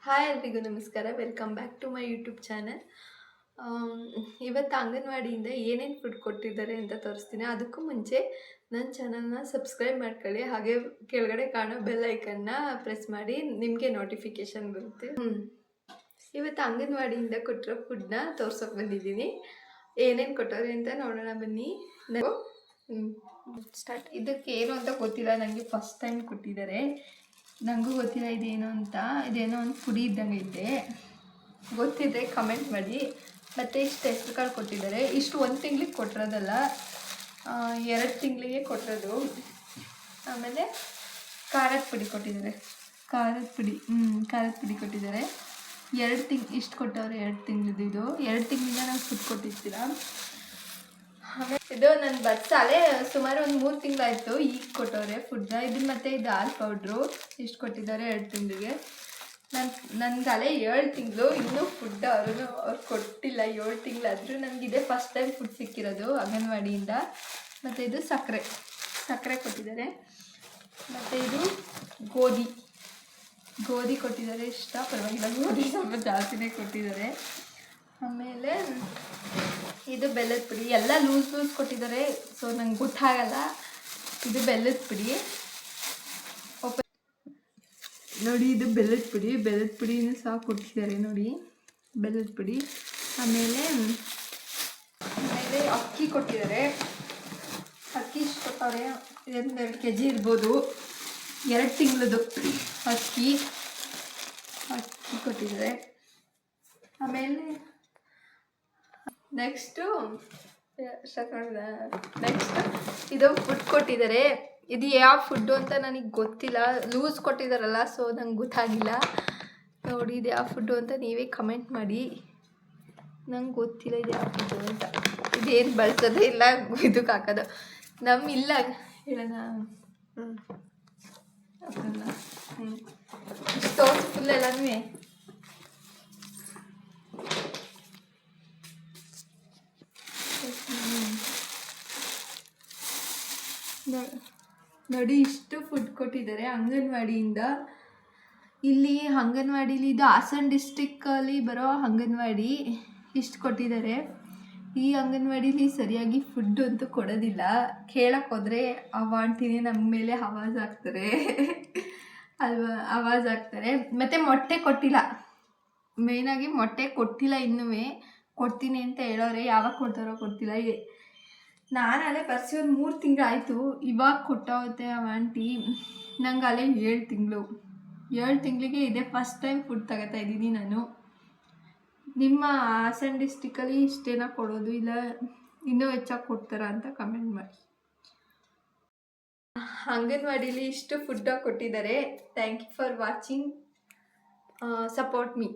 Hi ಎಲ್ರಿಗೂ ನಮಸ್ಕಾರ. Welcome back to my YouTube channel. ಇವತ್ತು ಅಂಗನವಾಡಿಯಿಂದ ಏನೇನು ಫುಡ್ ಕೊಟ್ಟಿದ್ದಾರೆ ಅಂತ ತೋರಿಸ್ತೀನಿ. ಅದಕ್ಕೂ ಮುಂಚೆ ನನ್ನ ಚಾನಲ್ನ ಸಬ್ಸ್ಕ್ರೈಬ್ ಮಾಡ್ಕೊಳ್ಳಿ, ಹಾಗೆ ಕೆಳಗಡೆ ಕಾಣೋ ಬೆಲ್ ಐಕನ್ನ ಪ್ರೆಸ್ ಮಾಡಿ, ನಿಮಗೆ ನೋಟಿಫಿಕೇಷನ್ ಬರುತ್ತೆ. ಇವತ್ತು ಅಂಗನವಾಡಿಯಿಂದ ಕೊಟ್ಟಿರೋ ಫುಡ್ನ ತೋರ್ಸೋಕೆ ಬಂದಿದ್ದೀನಿ. ಏನೇನು ಕೊಟ್ಟವ್ರೆ ಅಂತ ನೋಡೋಣ ಬನ್ನಿ. ಸ್ಟಾರ್ಟ್. ಇದಕ್ಕೆ ಏನು ಅಂತ ಗೊತ್ತಿಲ್ಲ, ನನಗೆ ಫಸ್ಟ್ ಟೈಮ್ ಕೊಟ್ಟಿದ್ದಾರೆ. ನನಗೂ ಗೊತ್ತಿಲ್ಲ ಇದೇನು ಅಂತ. ಇದೇನೋ ಒಂದು ಪುಡಿ ಇದ್ದಂಗೆ ಇದೆ, ಗೊತ್ತಿದೆ ಕಮೆಂಟ್ ಮಾಡಿ. ಮತ್ತು ಇಷ್ಟು ಹೆಸ್ರು ಕಾಳು ಕೊಟ್ಟಿದ್ದಾರೆ. ಇಷ್ಟು 1 ತಿಂಗಳಿಗೆ ಕೊಟ್ಟಿರೋದಲ್ಲ, 2 ತಿಂಗಳಿಗೆ ಕೊಟ್ಟಿರೋದು. ಆಮೇಲೆ ಖಾರದ ಪುಡಿ ಕೊಟ್ಟಿದ್ದಾರೆ. ಖಾರದ ಪುಡಿ ಕೊಟ್ಟಿದ್ದಾರೆ. 2 ತಿಂಗಳು ಇಷ್ಟು ಕೊಟ್ಟವ್ರೆ. 2 ತಿಂಗಳದ್ದು. ಇದು 2 ತಿಂಗಳಿಂದ ನಾವು ಫುಡ್ ಕೊಟ್ಟಿರ್ತೀರ. ಆಮೇಲೆ ಇದು ನನ್ನ ಬಸ್ಸಾಲೆ ಸುಮಾರು ಒಂದು 3 ತಿಂಗಳಾಯಿತು ಈಗ ಕೊಟ್ಟವ್ರೆ ಫುಡ್ನ. ಇದು ಮತ್ತು ಇದು ಹಾಲು ಪೌಡ್ರು ಇಷ್ಟು ಕೊಟ್ಟಿದ್ದಾರೆ 2 ತಿಂಗಳಿಗೆ. ನನಗಲೇ 7 ತಿಂಗಳು ಇನ್ನೂ ಫುಡ್ ಅವ್ರು ಕೊಟ್ಟಿಲ್ಲ. 7 ತಿಂಗಳಾದರೂ ನನಗಿದೆ ಫಸ್ಟ್ ಟೈಮ್ ಫುಡ್ ಸಿಕ್ಕಿರೋದು ಅಂಗನವಾಡಿಯಿಂದ. ಮತ್ತು ಇದು ಸಕ್ಕರೆ ಕೊಟ್ಟಿದ್ದಾರೆ. ಮತ್ತು ಇದು ಗೋಧಿ ಕೊಟ್ಟಿದ್ದಾರೆ. ಇಷ್ಟ ಪರವಾಗಿಲ್ಲ, ಗೋಧಿ ಸ್ವಲ್ಪ ಜಾಸ್ತಿನೇ ಕೊಟ್ಟಿದ್ದಾರೆ. ಆಮೇಲೆ ಇದು ಬೆಲ್ಲದ ಪುಡಿ. ಎಲ್ಲ ಲೂಸ್ ಕೊಟ್ಟಿದ್ದಾರೆ, ಸೊ ನಂಗೆ ಗೊತ್ತಾಗಲ್ಲ. ಇದು ಬೆಲ್ಲದ ಪುಡಿ ನೋಡಿ. ಇದು ಬೆಲ್ಲದ ಪುಡಿನೂ ಸಹ ಕೊಟ್ಟಿದ್ದಾರೆ ನೋಡಿ, ಬೆಲ್ಲದ ಪುಡಿ. ಆಮೇಲೆ ಅಕ್ಕಿ ಕೊಟ್ಟಿದ್ದಾರೆ. ಅಕ್ಕಿ ಇಷ್ಟು ಕೊಟ್ಟವ್ರೆ. 2 kg ಇರ್ಬೋದು. 2 ತಿಂಗಳದು ಅಕ್ಕಿ ಕೊಟ್ಟಿದ್ದಾರೆ. ಆಮೇಲೆ ನೆಕ್ಸ್ಟು ಇದು ಫುಡ್ ಕೊಟ್ಟಿದ್ದಾರೆ. ಇದು ಯಾವ ಫುಡ್ಡು ಅಂತ ನನಗೆ ಗೊತ್ತಿಲ್ಲ. ಲೂಸ್ ಕೊಟ್ಟಿದ್ದಾರಲ್ಲ, ಸೊ ನಂಗೆ ಗೊತ್ತಾಗಿಲ್ಲ. ನೋಡಿ ಇದು ಯಾವ ಫುಡ್ಡು ಅಂತ ನೀವೇ ಕಮೆಂಟ್ ಮಾಡಿ. ನಂಗೆ ಗೊತ್ತಿಲ್ಲ ಇದು ಯಾವ ಫುಡ್ಡು ಅಂತ. ಇದೇನು ಬಳಸೋದೇ ಇಲ್ಲ ಇದಕ್ಕೆ ಹಾಕೋದು. ಇಲ್ಲ ಹೇಳೋಣ. ಇಷ್ಟು ಫುಲ್ ಎಲ್ಲನೂ ನೋಡಿ. ಇಷ್ಟು ಫುಡ್ ಕೊಟ್ಟಿದ್ದಾರೆ ಅಂಗನವಾಡಿಯಿಂದ. ಇಲ್ಲಿ ಅಂಗನವಾಡಿಲಿ, ಇದು ಹಾಸನ ಡಿಸ್ಟಿಕ್ಕಲ್ಲಿ ಬರೋ ಅಂಗನವಾಡಿ. ಇಷ್ಟು ಕೊಟ್ಟಿದ್ದಾರೆ. ಈ ಅಂಗನವಾಡಿಲಿ ಸರಿಯಾಗಿ ಫುಡ್ ಅಂತೂ ಕೊಡೋದಿಲ್ಲ. ಕೇಳಕ್ಕೆ ಹೋದರೆ ಆಂಟಿನೇ ನಮ್ಮ ಮೇಲೆ ಆವಾಜ್ ಹಾಕ್ತಾರೆ ಮತ್ತು ಮೊಟ್ಟೆ ಕೊಟ್ಟಿಲ್ಲ. ಮೇಯ್ನಾಗಿ ಮೊಟ್ಟೆ ಕೊಟ್ಟಿಲ್ಲ. ಇನ್ನೂ ಕೊಡ್ತೀನಿ ಅಂತ ಹೇಳೋರೆ, ಯಾವಾಗ ಕೊಡ್ತಾರೋ ಗೊತ್ತಿಲ್ಲ. ನಾನಲ್ಲೇ ಬರ್ಸಿ ಒಂದು 3 ತಿಂಗಳಾಯಿತು. ಇವಾಗ ಕೊಟ್ಟೋಗುತ್ತೆ ಆಂಟಿ. ನಂಗೆ ಅಲ್ಲೇ 7 ತಿಂಗಳು. 7 ತಿಂಗಳಿಗೆ ಇದೇ ಫಸ್ಟ್ ಟೈಮ್ ಫುಡ್ ತಗೋತಾ ಇದ್ದೀನಿ ನಾನು. ನಿಮ್ಮ ಹಾಸನ ಡಿಸ್ಟಿಕಲ್ಲಿ ಇಷ್ಟೇನ ಕೊಡೋದು, ಇಲ್ಲ ಇನ್ನೂ ಹೆಚ್ಚಾಗಿ ಕೊಡ್ತಾರಾ ಅಂತ ಕಮೆಂಟ್ ಮಾಡಿ. ಅಂಗನವಾಡಿಲಿ ಇಷ್ಟು ಫುಡ್ ಕೊಟ್ಟಿದ್ದಾರೆ. Thank you for watching. Support me.